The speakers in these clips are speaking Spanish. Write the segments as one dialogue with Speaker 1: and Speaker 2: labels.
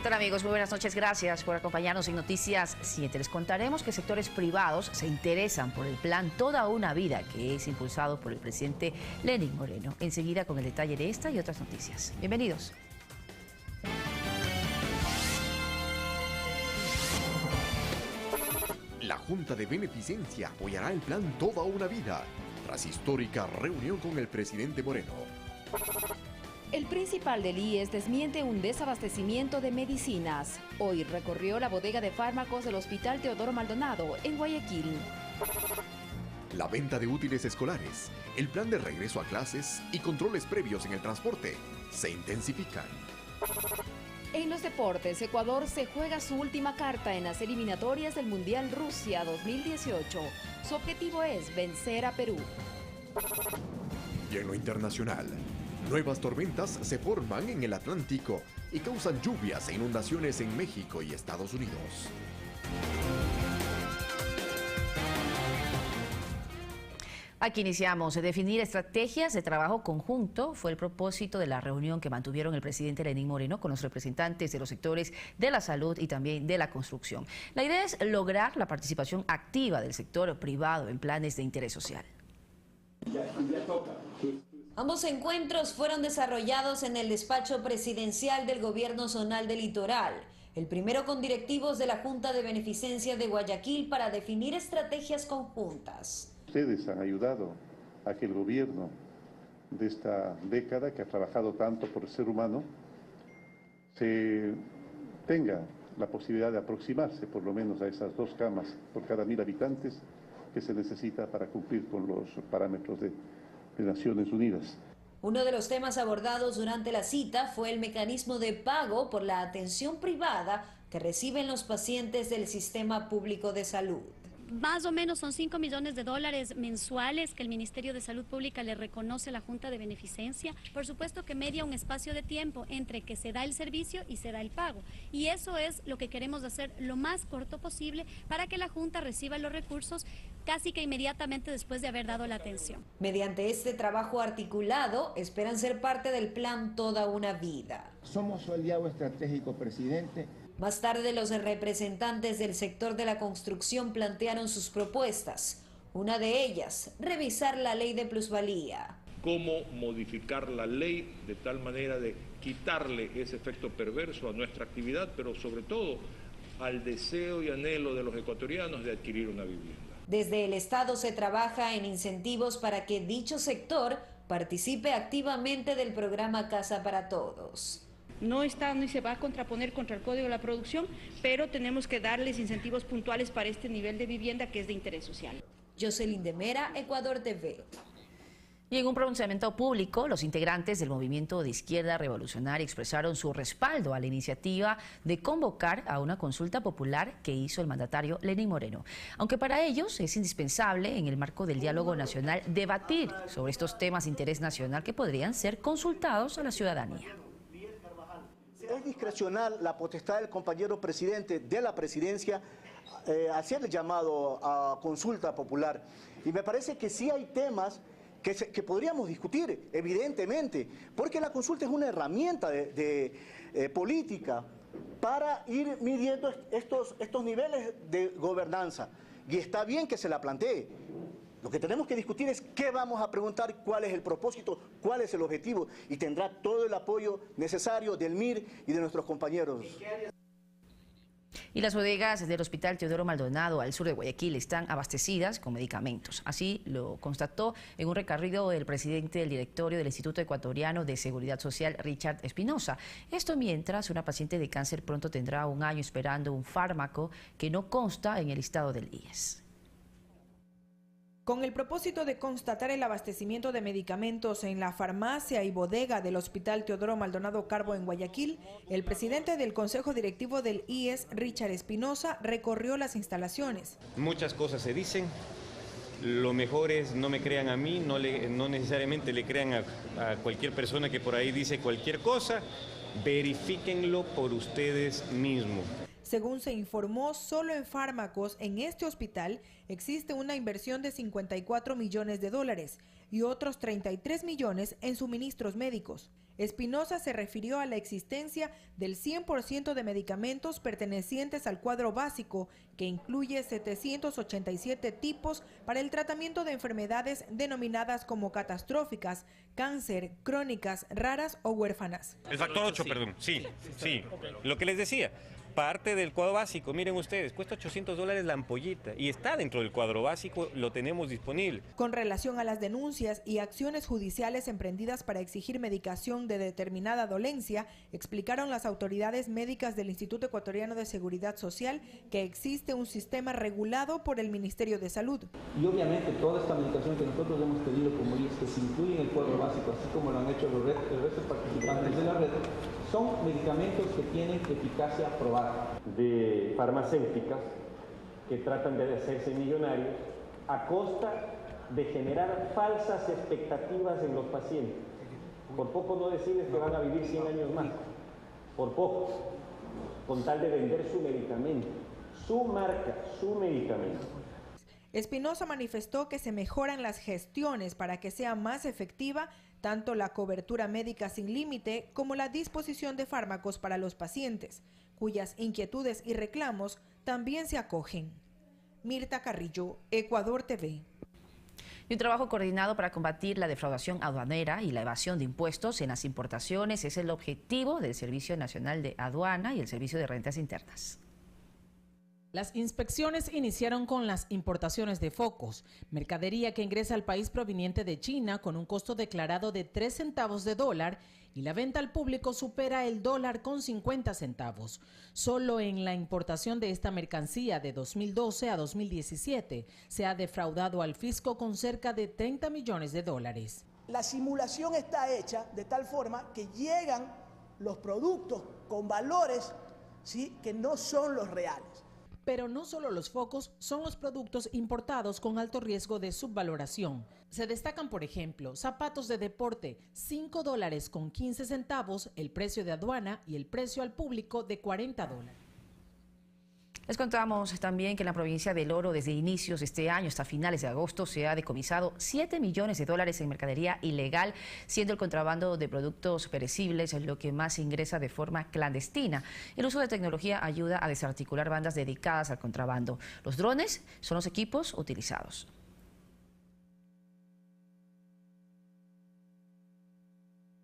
Speaker 1: tal, amigos? Muy buenas noches, gracias por acompañarnos en Noticias 7. Les contaremos que sectores privados se interesan por el plan Toda una Vida, que es impulsado por el presidente Lenín Moreno. Enseguida con el detalle de esta y otras noticias. Bienvenidos.
Speaker 2: La Junta de Beneficencia apoyará el plan Toda una Vida, tras histórica reunión con el presidente Moreno.
Speaker 3: El principal del IES desmiente un desabastecimiento de medicinas. Hoy recorrió la bodega de fármacos del Hospital Teodoro Maldonado, en Guayaquil.
Speaker 2: La venta de útiles escolares, el plan de regreso a clases y controles previos en el transporte se intensifican.
Speaker 3: En los deportes, Ecuador se juega su última carta en las eliminatorias del Mundial Rusia 2018. Su objetivo es vencer a Perú.
Speaker 2: Y en lo internacional, nuevas tormentas se forman en el Atlántico y causan lluvias e inundaciones en México y Estados Unidos.
Speaker 1: Aquí iniciamos. Definir estrategias de trabajo conjunto fue el propósito de la reunión que mantuvieron el presidente Lenín Moreno con los representantes de los sectores de la salud y también de la construcción. La idea es lograr la participación activa del sector privado en planes de interés social.
Speaker 4: Ambos encuentros fueron desarrollados en el despacho presidencial del Gobierno Zonal del Litoral. El primero con directivos de la Junta de Beneficencia de Guayaquil para definir estrategias conjuntas.
Speaker 5: Ustedes han ayudado a que el gobierno de esta década, que ha trabajado tanto por el ser humano, se tenga la posibilidad de aproximarse por lo menos a esas 2 camas por cada 1000 habitantes que se necesita para cumplir con los parámetros de Naciones Unidas.
Speaker 4: Uno de los temas abordados durante la cita fue el mecanismo de pago por la atención privada que reciben los pacientes del sistema público de salud.
Speaker 6: Más o menos son $5 millones mensuales que el Ministerio de Salud Pública le reconoce a la Junta de Beneficencia. Por supuesto que media un espacio de tiempo entre que se da el servicio y se da el pago. Y eso es lo que queremos hacer lo más corto posible para que la Junta reciba los recursos casi que inmediatamente después de haber dado la atención.
Speaker 4: Mediante este trabajo articulado, esperan ser parte del plan Toda una Vida.
Speaker 7: Somos su aliado estratégico, presidente.
Speaker 4: Más tarde, los representantes del sector de la construcción plantearon sus propuestas. Una de ellas, revisar la ley de plusvalía.
Speaker 8: Cómo modificar la ley de tal manera de quitarle ese efecto perverso a nuestra actividad, pero sobre todo al deseo y anhelo de los ecuatorianos de adquirir una vivienda.
Speaker 4: Desde el Estado se trabaja en incentivos para que dicho sector participe activamente del programa Casa para Todos.
Speaker 9: No está ni se va a contraponer contra el Código de la Producción, pero tenemos que darles incentivos puntuales para este nivel de vivienda que es de interés social.
Speaker 4: Jocelyn de Mera, Ecuador TV.
Speaker 1: Y en un pronunciamiento público, los integrantes del movimiento de izquierda revolucionaria expresaron su respaldo a la iniciativa de convocar a una consulta popular que hizo el mandatario Lenín Moreno. Aunque para ellos es indispensable, en el marco del diálogo nacional, debatir sobre estos temas de interés nacional que podrían ser consultados a la ciudadanía.
Speaker 10: Es discrecional la potestad del compañero presidente de la presidencia hacer el llamado a consulta popular. Y me parece que sí hay temas que podríamos discutir, evidentemente, porque la consulta es una herramienta de política para ir midiendo estos niveles de gobernanza. Y está bien que se la plantee. Lo que tenemos que discutir es qué vamos a preguntar, cuál es el propósito, cuál es el objetivo, y tendrá todo el apoyo necesario del MIR y de nuestros compañeros.
Speaker 1: Y las bodegas del Hospital Teodoro Maldonado, al sur de Guayaquil, están abastecidas con medicamentos. Así lo constató en un recorrido el presidente del directorio del Instituto Ecuatoriano de Seguridad Social, Richard Espinosa. Esto mientras una paciente de cáncer pronto tendrá 1 año esperando un fármaco que no consta en el listado del IES.
Speaker 11: Con el propósito de constatar el abastecimiento de medicamentos en la farmacia y bodega del Hospital Teodoro Maldonado Carbo en Guayaquil, el presidente del Consejo Directivo del IES, Richard Espinosa, recorrió las instalaciones.
Speaker 12: Muchas cosas se dicen, lo mejor es no me crean a mí, no necesariamente le crean a cualquier persona que por ahí dice cualquier cosa, verifíquenlo por ustedes mismos.
Speaker 11: Según se informó, solo en fármacos en este hospital existe una inversión de 54 millones de dólares y otros 33 millones en suministros médicos. Espinosa se refirió a la existencia del 100% de medicamentos pertenecientes al cuadro básico, que incluye 787 tipos para el tratamiento de enfermedades denominadas como catastróficas, cáncer, crónicas, raras o huérfanas.
Speaker 12: El factor 8, perdón, sí. Lo que les decía, parte del cuadro básico, miren ustedes, cuesta $800 la ampollita y está dentro del cuadro básico, lo tenemos disponible.
Speaker 11: Con relación a las denuncias y acciones judiciales emprendidas para exigir medicación de determinada dolencia, explicaron las autoridades médicas del Instituto Ecuatoriano de Seguridad Social que existe un sistema regulado por el Ministerio de Salud.
Speaker 13: Y obviamente toda esta medicación que nosotros hemos pedido como IES, que se incluye en el cuadro básico, así como lo han hecho el resto de participantes de la red, son medicamentos que tienen eficacia probada.
Speaker 12: De farmacéuticas que tratan de hacerse millonarios a costa de generar falsas expectativas en los pacientes. Por poco no decirles que van a vivir 100 años más, por poco, con tal de vender su medicamento, su marca, su medicamento.
Speaker 11: Espinosa manifestó que se mejoran las gestiones para que sea más efectiva tanto la cobertura médica sin límite como la disposición de fármacos para los pacientes, cuyas inquietudes y reclamos también se acogen. Mirta Carrillo, Ecuador TV.
Speaker 1: Y un trabajo coordinado para combatir la defraudación aduanera y la evasión de impuestos en las importaciones es el objetivo del Servicio Nacional de Aduana y el Servicio de Rentas Internas.
Speaker 14: Las inspecciones iniciaron con las importaciones de focos, mercadería que ingresa al país proveniente de China con un costo declarado de 3 centavos de dólar y la venta al público supera el dólar con 50 centavos. Solo en la importación de esta mercancía de 2012 a 2017 se ha defraudado al fisco con cerca de 30 millones de dólares.
Speaker 15: La simulación está hecha de tal forma que llegan los productos con valores, ¿sí?, que no son los reales.
Speaker 14: Pero no solo los focos son los productos importados con alto riesgo de subvaloración. Se destacan, por ejemplo, zapatos de deporte, $5 con 15 centavos, el precio de aduana y el precio al público de $40.
Speaker 1: Les contamos también que en la provincia del Oro, desde inicios de este año hasta finales de agosto, se ha decomisado 7 millones de dólares en mercadería ilegal, siendo el contrabando de productos perecibles lo que más ingresa de forma clandestina. El uso de tecnología ayuda a desarticular bandas dedicadas al contrabando. Los drones son los equipos utilizados.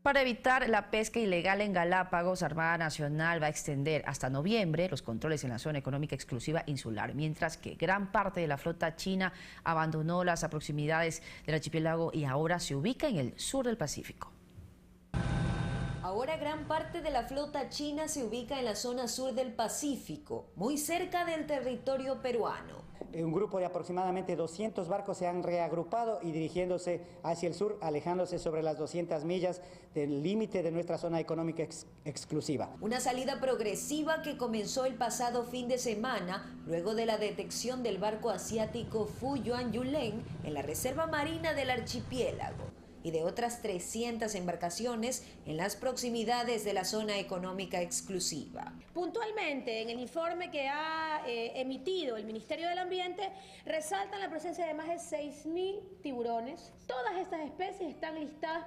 Speaker 1: Para evitar la pesca ilegal en Galápagos, Armada Nacional va a extender hasta noviembre los controles en la zona económica exclusiva insular, mientras que gran parte de la flota china abandonó las proximidades del archipiélago y ahora se ubica en el sur del Pacífico.
Speaker 4: Ahora gran parte de la flota china se ubica en la zona sur del Pacífico, muy cerca del territorio peruano.
Speaker 16: Un grupo de aproximadamente 200 barcos se han reagrupado y dirigiéndose hacia el sur, alejándose sobre las 200 millas del límite de nuestra zona económica exclusiva.
Speaker 4: Una salida progresiva que comenzó el pasado fin de semana, luego de la detección del barco asiático Fuyuan Yuleng en la reserva marina del archipiélago y de otras 300 embarcaciones en las proximidades de la zona económica exclusiva.
Speaker 17: Puntualmente, en el informe que ha emitido el Ministerio del Ambiente, resaltan la presencia de más de 6.000 tiburones. Todas estas especies están listadas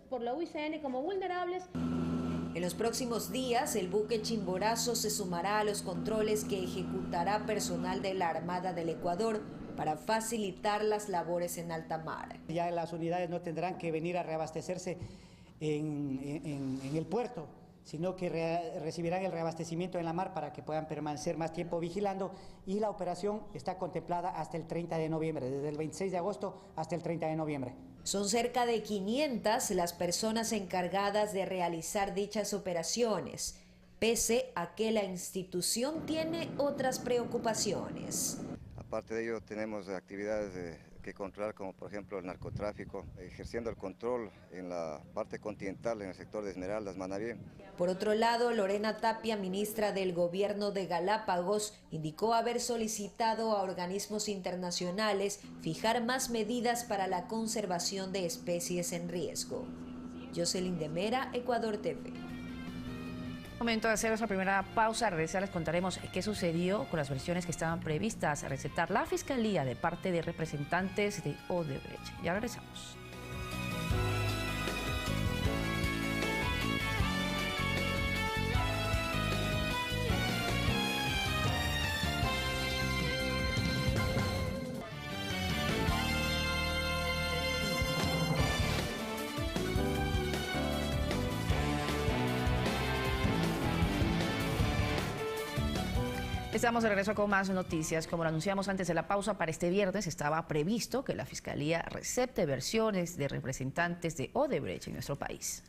Speaker 17: por la UICN como vulnerables.
Speaker 4: En los próximos días, el buque Chimborazo se sumará a los controles que ejecutará personal de la Armada del Ecuador para facilitar las labores en alta mar.
Speaker 16: Ya las unidades no tendrán que venir a reabastecerse en el puerto, sino que recibirán el reabastecimiento en la mar para que puedan permanecer más tiempo vigilando, y la operación está contemplada hasta el 30 de noviembre, desde el 26 de agosto hasta el 30 de noviembre.
Speaker 4: Son cerca de 500 las personas encargadas de realizar dichas operaciones, pese a que la institución tiene otras preocupaciones.
Speaker 18: Aparte de ello, tenemos actividades que controlar, como por ejemplo el narcotráfico, ejerciendo el control en la parte continental, en el sector de Esmeraldas, Manabí.
Speaker 4: Por otro lado, Lorena Tapia, ministra del Gobierno de Galápagos, indicó haber solicitado a organismos internacionales fijar más medidas para la conservación de especies en riesgo. Jocelyn de Mera, Ecuador TV.
Speaker 1: Momento de hacer nuestra primera pausa. Regresar les contaremos qué sucedió con las versiones que estaban previstas a recetar la Fiscalía de parte de representantes de Odebrecht. Ya regresamos. Estamos de regreso con más noticias. Como lo anunciamos antes de la pausa, para este viernes estaba previsto que la Fiscalía recepte versiones de representantes de Odebrecht en nuestro país.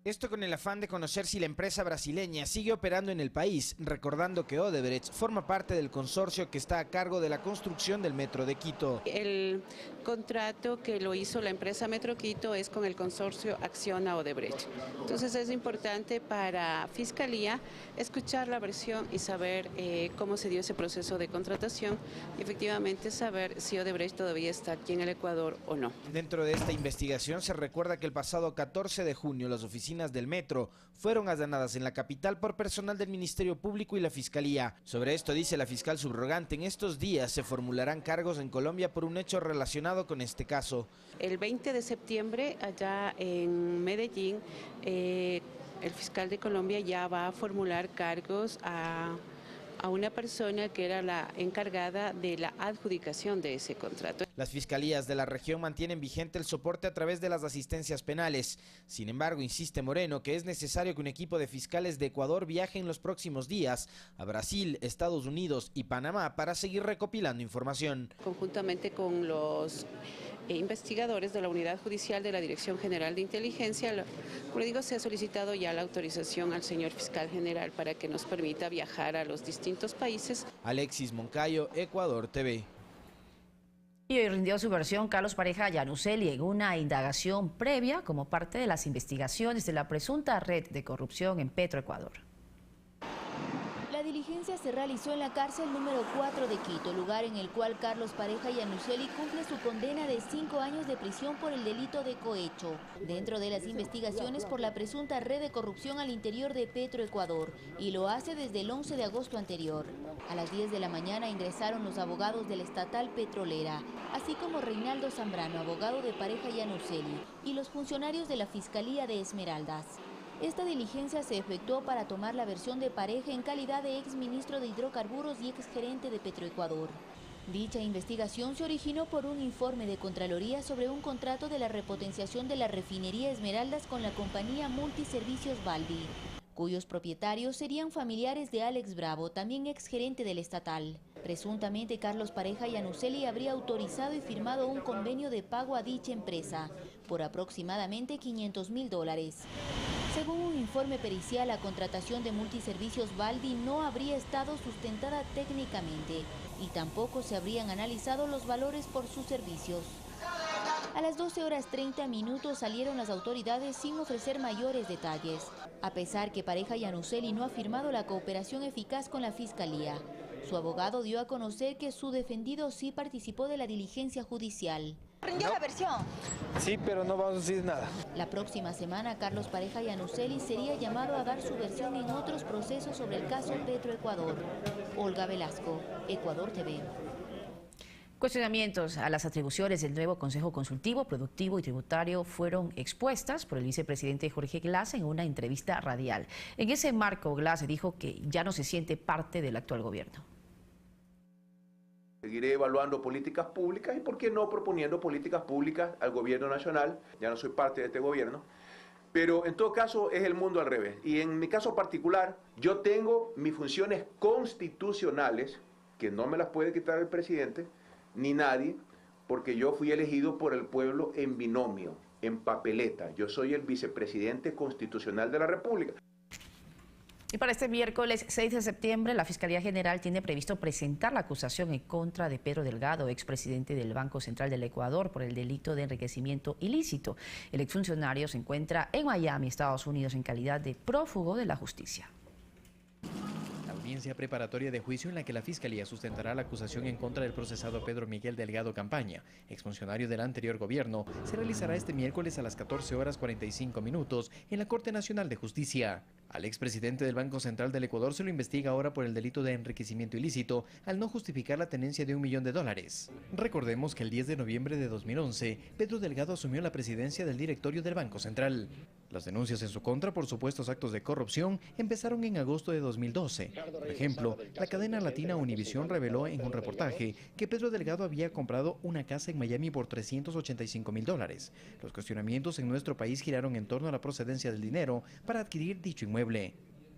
Speaker 19: Esto con el afán de conocer si la empresa brasileña sigue operando en el país, recordando que Odebrecht forma parte del consorcio que está a cargo de la construcción del Metro de Quito.
Speaker 20: El contrato que lo hizo la empresa Metro Quito es con el consorcio Acciona Odebrecht. Entonces es importante para Fiscalía escuchar la versión y saber cómo se dio ese proceso de contratación y efectivamente saber si Odebrecht todavía está aquí en el Ecuador o no.
Speaker 19: Dentro de esta investigación se recuerda que el pasado 14 de junio las oficinas del Metro fueron allanadas en la capital por personal del Ministerio Público y la Fiscalía. Sobre esto dice la fiscal subrogante: en estos días se formularán cargos en Colombia por un hecho relacionado con este caso.
Speaker 20: El 20 de septiembre allá en Medellín, el fiscal de Colombia ya va a formular cargos a una persona que era la encargada de la adjudicación de ese contrato.
Speaker 19: Las fiscalías de la región mantienen vigente el soporte a través de las asistencias penales. Sin embargo, insiste Moreno que es necesario que un equipo de fiscales de Ecuador viaje en los próximos días a Brasil, Estados Unidos y Panamá para seguir recopilando información.
Speaker 20: Conjuntamente con los investigadores de la Unidad Judicial de la Dirección General de Inteligencia, como digo, se ha solicitado ya la autorización al señor fiscal general para que nos permita viajar a los distintos países.
Speaker 19: Alexis Moncayo, Ecuador TV.
Speaker 1: Y hoy rindió su versión Carlos Pareja Yanuseli en una indagación previa como parte de las investigaciones de la presunta red de corrupción en Petroecuador.
Speaker 21: La diligencia se realizó en la cárcel número 4 de Quito, lugar en el cual Carlos Pareja Yanuseli cumple su condena de 5 años de prisión por el delito de cohecho, dentro de las investigaciones por la presunta red de corrupción al interior de Petroecuador, y lo hace desde el 11 de agosto anterior. A las 10 de la mañana ingresaron los abogados de la estatal petrolera, así como Reinaldo Zambrano, abogado de Pareja Yanuseli, y los funcionarios de la Fiscalía de Esmeraldas. Esta diligencia se efectuó para tomar la versión de Pareja en calidad de exministro de Hidrocarburos y exgerente de Petroecuador. Dicha investigación se originó por un informe de Contraloría sobre un contrato de la repotenciación de la refinería Esmeraldas con la compañía Multiservicios Baldi, cuyos propietarios serían familiares de Alex Bravo, también exgerente del estatal. Presuntamente, Carlos Pareja Yanuseli habría autorizado y firmado un convenio de pago a dicha empresa por aproximadamente $500.000. Según un informe pericial, la contratación de Multiservicios Baldi no habría estado sustentada técnicamente y tampoco se habrían analizado los valores por sus servicios. A las 12:30 salieron las autoridades sin ofrecer mayores detalles, a pesar que Pareja Yanuseli no ha firmado la cooperación eficaz con la Fiscalía. Su abogado dio a conocer que su defendido sí participó de la diligencia judicial.
Speaker 22: ¿Rindió la versión? Sí, pero no vamos a decir nada.
Speaker 21: La próxima semana, Carlos Pareja Yanuseli sería llamado a dar su versión en otros procesos sobre el caso Petroecuador. Olga Velasco, Ecuador TV.
Speaker 1: Cuestionamientos a las atribuciones del nuevo Consejo Consultivo, Productivo y Tributario fueron expuestas por el vicepresidente Jorge Glass en una entrevista radial. En ese marco, Glass dijo que ya no se siente parte del actual gobierno.
Speaker 23: Seguiré evaluando políticas públicas y, ¿por qué no, proponiendo políticas públicas al gobierno nacional? Ya no soy parte de este gobierno, pero en todo caso es el mundo al revés. Y en mi caso particular, yo tengo mis funciones constitucionales, que no me las puede quitar el presidente, ni nadie, porque yo fui elegido por el pueblo en binomio, en papeleta. Yo soy el vicepresidente constitucional de la República.
Speaker 1: Y para este miércoles 6 de septiembre, la Fiscalía General tiene previsto presentar la acusación en contra de Pedro Delgado, expresidente del Banco Central del Ecuador, por el delito de enriquecimiento ilícito. El exfuncionario se encuentra en Miami, Estados Unidos, en calidad de prófugo de la justicia.
Speaker 24: La audiencia preparatoria de juicio en la que la Fiscalía sustentará la acusación en contra del procesado Pedro Miguel Delgado Campaña, exfuncionario del anterior gobierno, se realizará este miércoles a las 14:45 en la Corte Nacional de Justicia. Al expresidente del Banco Central del Ecuador se lo investiga ahora por el delito de enriquecimiento ilícito al no justificar la tenencia de $1 millón. Recordemos que el 10 de noviembre de 2011, Pedro Delgado asumió la presidencia del directorio del Banco Central. Las denuncias en su contra por supuestos actos de corrupción empezaron en agosto de 2012. Por ejemplo, la cadena latina Univisión reveló en un reportaje que Pedro Delgado había comprado una casa en Miami por $385,000. Los cuestionamientos en nuestro país giraron en torno a la procedencia del dinero para adquirir dicho inmueble.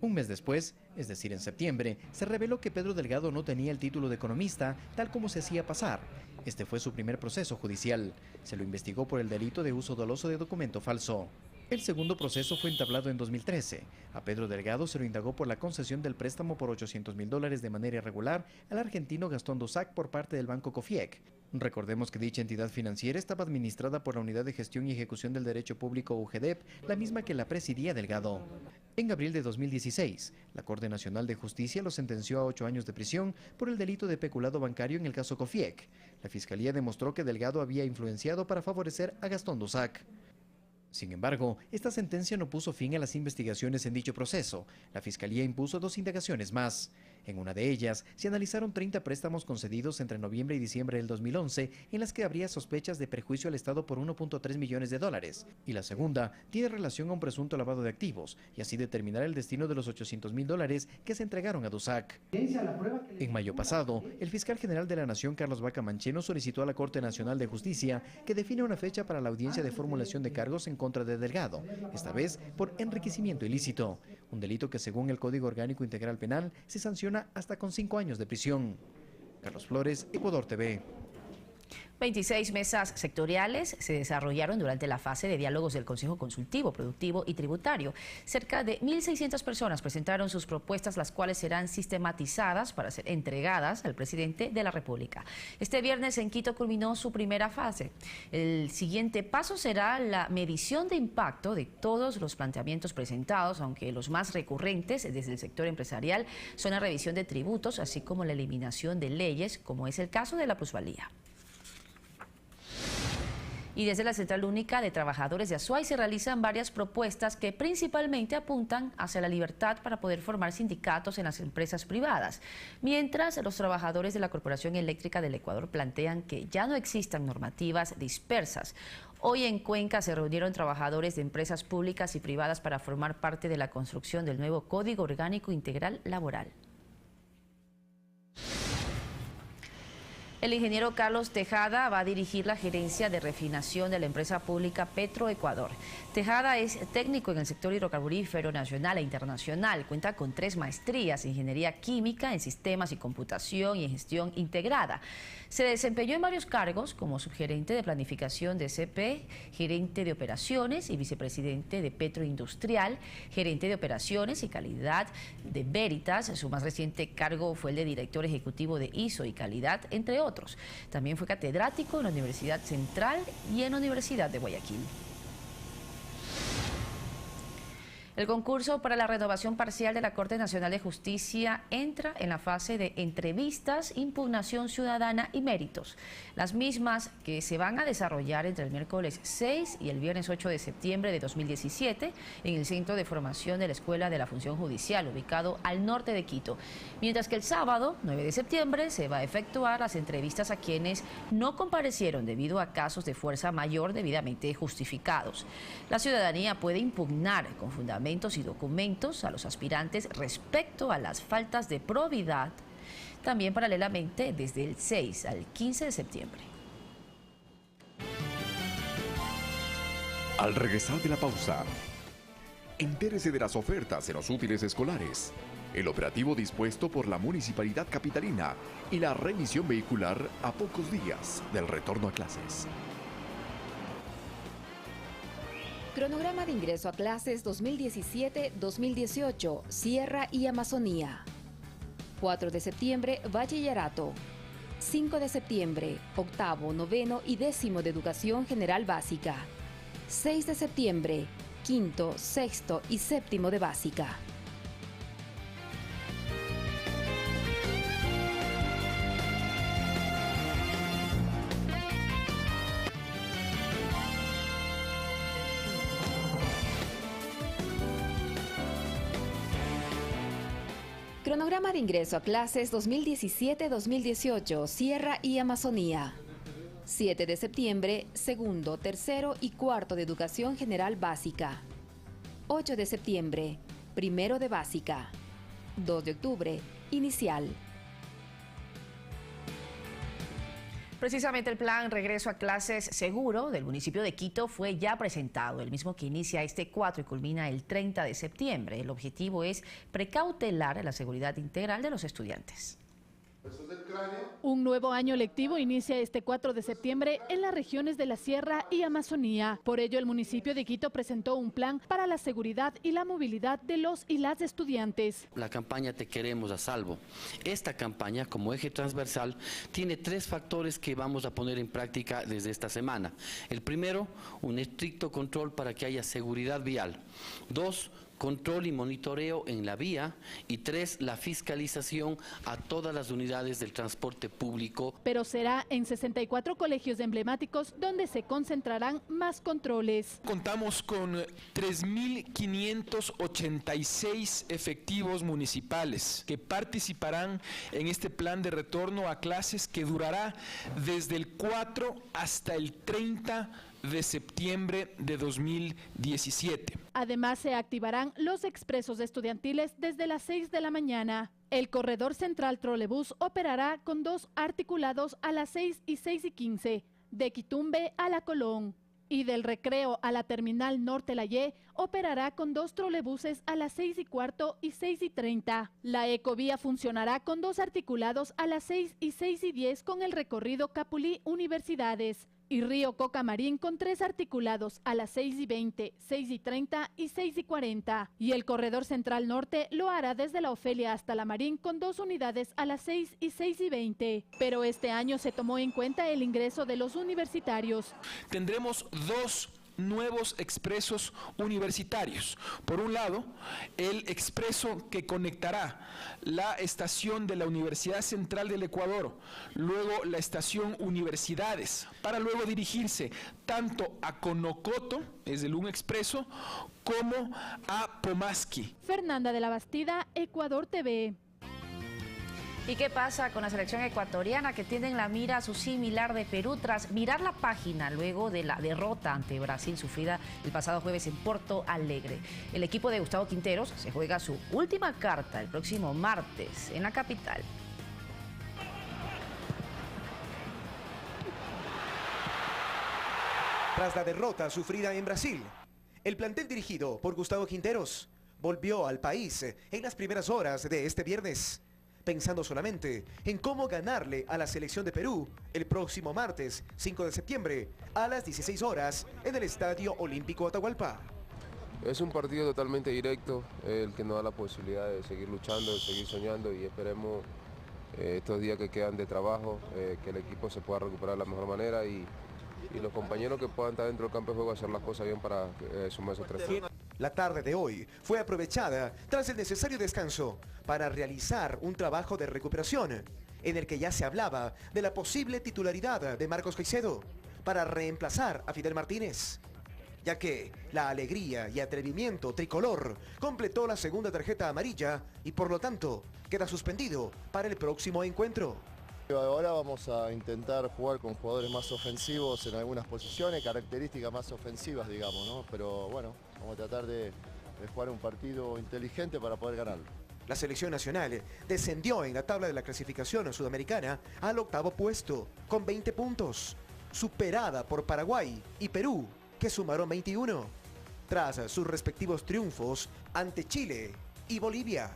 Speaker 24: Un mes después, es decir, en septiembre, se reveló que Pedro Delgado no tenía el título de economista, tal como se hacía pasar. Este fue su primer proceso judicial. Se lo investigó por el delito de uso doloso de documento falso. El segundo proceso fue entablado en 2013. A Pedro Delgado se lo indagó por la concesión del préstamo por $800,000 de manera irregular al argentino Gastón Dossac por parte del Banco COFIEC. Recordemos que dicha entidad financiera estaba administrada por la Unidad de Gestión y Ejecución del Derecho Público UGEDEP, la misma que la presidía Delgado. En abril de 2016, la Corte Nacional de Justicia lo sentenció a 8 años de prisión por el delito de peculado bancario en el caso COFIEC. La Fiscalía demostró que Delgado había influenciado para favorecer a Gastón Dossac. Sin embargo, esta sentencia no puso fin a las investigaciones en dicho proceso. La Fiscalía impuso 2 indagaciones más. En una de ellas, se analizaron 30 préstamos concedidos entre noviembre y diciembre del 2011, en las que habría sospechas de perjuicio al Estado por $1.3 millones. Y la segunda tiene relación a un presunto lavado de activos, y así determinar el destino de los $800,000 que se entregaron a Dossac. En mayo pasado, el fiscal general de la Nación, Carlos Vaca Mancheno, solicitó a la Corte Nacional de Justicia que define una fecha para la audiencia de formulación de cargos en contra de Delgado, esta vez por enriquecimiento ilícito, un delito que según el Código Orgánico Integral Penal se sanciona hasta con 5 años de prisión. Carlos Flores, Ecuador TV.
Speaker 1: 26 mesas sectoriales se desarrollaron durante la fase de diálogos del Consejo Consultivo, Productivo y Tributario. Cerca de 1.600 personas presentaron sus propuestas, las cuales serán sistematizadas para ser entregadas al presidente de la República. Este viernes en Quito culminó su primera fase. El siguiente paso será la medición de impacto de todos los planteamientos presentados, aunque los más recurrentes desde el sector empresarial son la revisión de tributos, así como la eliminación de leyes, como es el caso de la plusvalía. Y desde la Central Única de Trabajadores de Azuay se realizan varias propuestas que principalmente apuntan hacia la libertad para poder formar sindicatos en las empresas privadas, mientras los trabajadores de la Corporación Eléctrica del Ecuador plantean que ya no existan normativas dispersas. Hoy en Cuenca se reunieron trabajadores de empresas públicas y privadas para formar parte de la construcción del nuevo Código Orgánico Integral Laboral. El ingeniero Carlos Tejada va a dirigir la gerencia de refinación de la empresa pública Petroecuador. Tejada es técnico en el sector hidrocarburífero nacional e internacional. Cuenta con 3 maestrías: ingeniería química, en sistemas y computación y en gestión integrada. Se desempeñó en varios cargos como subgerente de planificación de CP, gerente de operaciones y vicepresidente de Petroindustrial, gerente de operaciones y calidad de Veritas. Su más reciente cargo fue el de director ejecutivo de ISO y calidad, entre otros. También fue catedrático en la Universidad Central y en la Universidad de Guayaquil. El concurso para la renovación parcial de la Corte Nacional de Justicia entra en la fase de entrevistas, impugnación ciudadana y méritos. Las mismas que se van a desarrollar entre el miércoles 6 y el viernes 8 de septiembre de 2017 en el Centro de Formación de la Escuela de la Función Judicial, ubicado al norte de Quito. Mientras que el sábado, 9 de septiembre, se va a efectuar las entrevistas a quienes no comparecieron debido a casos de fuerza mayor debidamente justificados. La ciudadanía puede impugnar con fundamento y documentos a los aspirantes respecto a las faltas de probidad, también paralelamente desde el 6 al 15 de septiembre.
Speaker 2: Al regresar de la pausa, entérese de las ofertas en los útiles escolares, el operativo dispuesto por la Municipalidad Capitalina y la revisión vehicular a pocos días del retorno a clases.
Speaker 3: Cronograma de ingreso a clases 2017-2018, Sierra y Amazonía. 4 de septiembre, Bachillerato. 5 de septiembre, octavo, noveno y décimo de Educación General Básica. 6 de septiembre, quinto, sexto y séptimo de Básica. Cronograma de ingreso a clases 2017-2018, Sierra y Amazonía. 7 de septiembre, segundo, tercero y cuarto de Educación General Básica. 8 de septiembre, primero de Básica. 2 de octubre, inicial.
Speaker 1: Precisamente el plan Regreso a Clases Seguro del municipio de Quito fue ya presentado, el mismo que inicia este 4 y culmina el 30 de septiembre. El objetivo es precautelar la seguridad integral de los estudiantes.
Speaker 5: Un nuevo año lectivo inicia este 4 de septiembre en las regiones de la Sierra y Amazonía. Por ello, el municipio de Quito presentó un plan para la seguridad y la movilidad de los y las estudiantes.
Speaker 6: La campaña Te Queremos a Salvo. Esta campaña, como eje transversal, tiene 3 factores que vamos a poner en práctica desde esta semana. El primero, un estricto control para que haya seguridad vial. 2, control y monitoreo en la vía. Y 3, la fiscalización a todas las unidades del transporte público.
Speaker 5: Pero será en 64 colegios emblemáticos donde se concentrarán más controles.
Speaker 7: Contamos con 3.586 efectivos municipales que participarán en este plan de retorno a clases que durará desde el 4 hasta el 30 de septiembre de 2017.
Speaker 5: Además, se activarán los expresos estudiantiles desde las 6 de la mañana. El corredor central trolebús operará con 2 articulados a las 6 y 6:15, de Quitumbe a La Colón. Y del Recreo a la Terminal Norte Layé operará con 2 trolebuses a las 6:15 y 6:30. La Ecovía funcionará con 2 articulados a las 6 y 6:10 con el recorrido Capulí Universidades. Y Río Cocamarín con 3 articulados a las 6:20, 6:30 y 6:40. Y el Corredor Central Norte lo hará desde la Ofelia hasta la Marín con 2 unidades a las 6 y 6:20. Pero este año se tomó en cuenta el ingreso de los universitarios.
Speaker 7: Tendremos 2 nuevos expresos universitarios. Por un lado, el expreso que conectará la estación de la Universidad Central del Ecuador, luego la estación Universidades, para luego dirigirse tanto a Conocoto, es el un expreso, como a Pomasqui.
Speaker 5: Fernanda de la Bastida, Ecuador TV.
Speaker 1: ¿Y qué pasa con la selección ecuatoriana que tiene en la mira a su similar de Perú tras virar la página luego de la derrota ante Brasil sufrida el pasado jueves en Porto Alegre? El equipo de Gustavo Quinteros se juega su última carta el próximo martes en la capital.
Speaker 8: Tras la derrota sufrida en Brasil, el plantel dirigido por Gustavo Quinteros volvió al país en las primeras horas de este viernes, pensando solamente en cómo ganarle a la selección de Perú el próximo martes 5 de septiembre a las 16 horas en el Estadio Olímpico Atahualpa.
Speaker 25: Es un partido totalmente directo, el que nos da la posibilidad de seguir luchando, de seguir soñando y esperemos estos días que quedan de trabajo, que el equipo se pueda recuperar de la mejor manera y los compañeros que puedan estar dentro del campo de juego hacer las cosas bien para sumar esos 3 puntos.
Speaker 8: La tarde de hoy fue aprovechada tras el necesario descanso para realizar un trabajo de recuperación en el que ya se hablaba de la posible titularidad de Marcos Caicedo para reemplazar a Fidel Martínez, ya que la alegría y atrevimiento tricolor completó la segunda tarjeta amarilla y por lo tanto queda suspendido para el próximo encuentro.
Speaker 26: Ahora vamos a intentar jugar con jugadores más ofensivos en algunas posiciones, características más ofensivas, digamos, ¿no? Pero bueno, vamos a tratar de jugar un partido inteligente para poder ganarlo.
Speaker 8: La selección nacional descendió en la tabla de la clasificación sudamericana al 8º puesto, con 20 puntos, superada por Paraguay y Perú, que sumaron 21, tras sus respectivos triunfos ante Chile y Bolivia.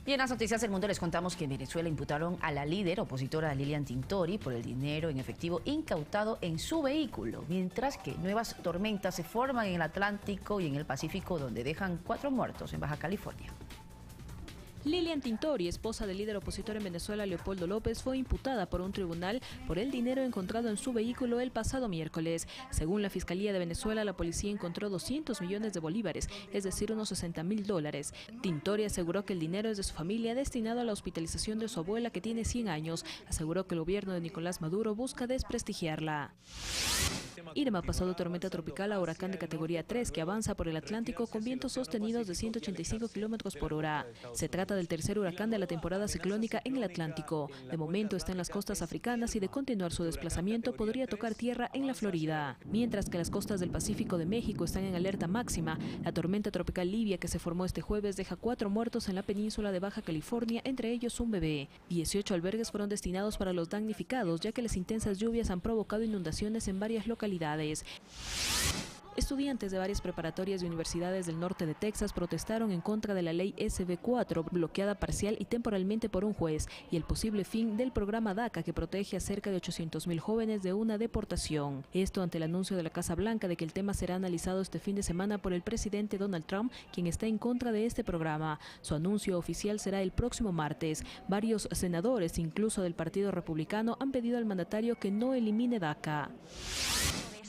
Speaker 1: Y en las noticias del mundo les contamos que en Venezuela imputaron a la líder opositora Lilian Tintori por el dinero en efectivo incautado en su vehículo, mientras que nuevas tormentas se forman en el Atlántico y en el Pacífico, donde dejan 4 muertos en Baja California.
Speaker 27: Lilian Tintori, esposa del líder opositor en Venezuela, Leopoldo López, fue imputada por un tribunal por el dinero encontrado en su vehículo el pasado miércoles. Según la Fiscalía de Venezuela, la policía encontró 200 millones de bolívares, es decir, unos $60.000. Tintori aseguró que el dinero es de su familia, destinado a la hospitalización de su abuela, que tiene 100 años. Aseguró que el gobierno de Nicolás Maduro busca desprestigiarla. Irma pasó de tormenta tropical a huracán de categoría 3 que avanza por el Atlántico con vientos sostenidos de 185 kilómetros por hora. Se trata del tercer huracán de la temporada ciclónica en el Atlántico. De momento está en las costas africanas y de continuar su desplazamiento podría tocar tierra en la Florida. Mientras que las costas del Pacífico de México están en alerta máxima, la tormenta tropical Livia que se formó este jueves deja 4 muertos en la península de Baja California, entre ellos un bebé. 18 albergues fueron destinados para los damnificados, ya que las intensas lluvias han provocado inundaciones en varias localidades. Estudiantes de varias preparatorias y universidades del norte de Texas protestaron en contra de la ley SB4, bloqueada parcial y temporalmente por un juez, y el posible fin del programa DACA, que protege a cerca de 800,000 jóvenes de una deportación. Esto ante el anuncio de la Casa Blanca de que el tema será analizado este fin de semana por el presidente Donald Trump, quien está en contra de este programa. Su anuncio oficial será el próximo martes. Varios senadores, incluso del Partido Republicano, han pedido al mandatario que no elimine DACA.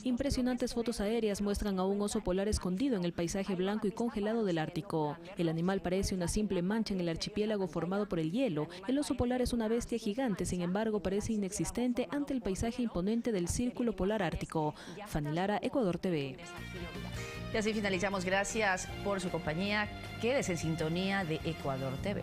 Speaker 27: Impresionantes fotos aéreas muestran a un oso polar escondido en el paisaje blanco y congelado del Ártico. El animal parece una simple mancha en el archipiélago formado por el hielo. El oso polar es una bestia gigante, sin embargo parece inexistente ante el paisaje imponente del Círculo Polar Ártico. Fanny Lara, Ecuador TV.
Speaker 1: Y así finalizamos. Gracias por su compañía. Quédese en sintonía de Ecuador TV.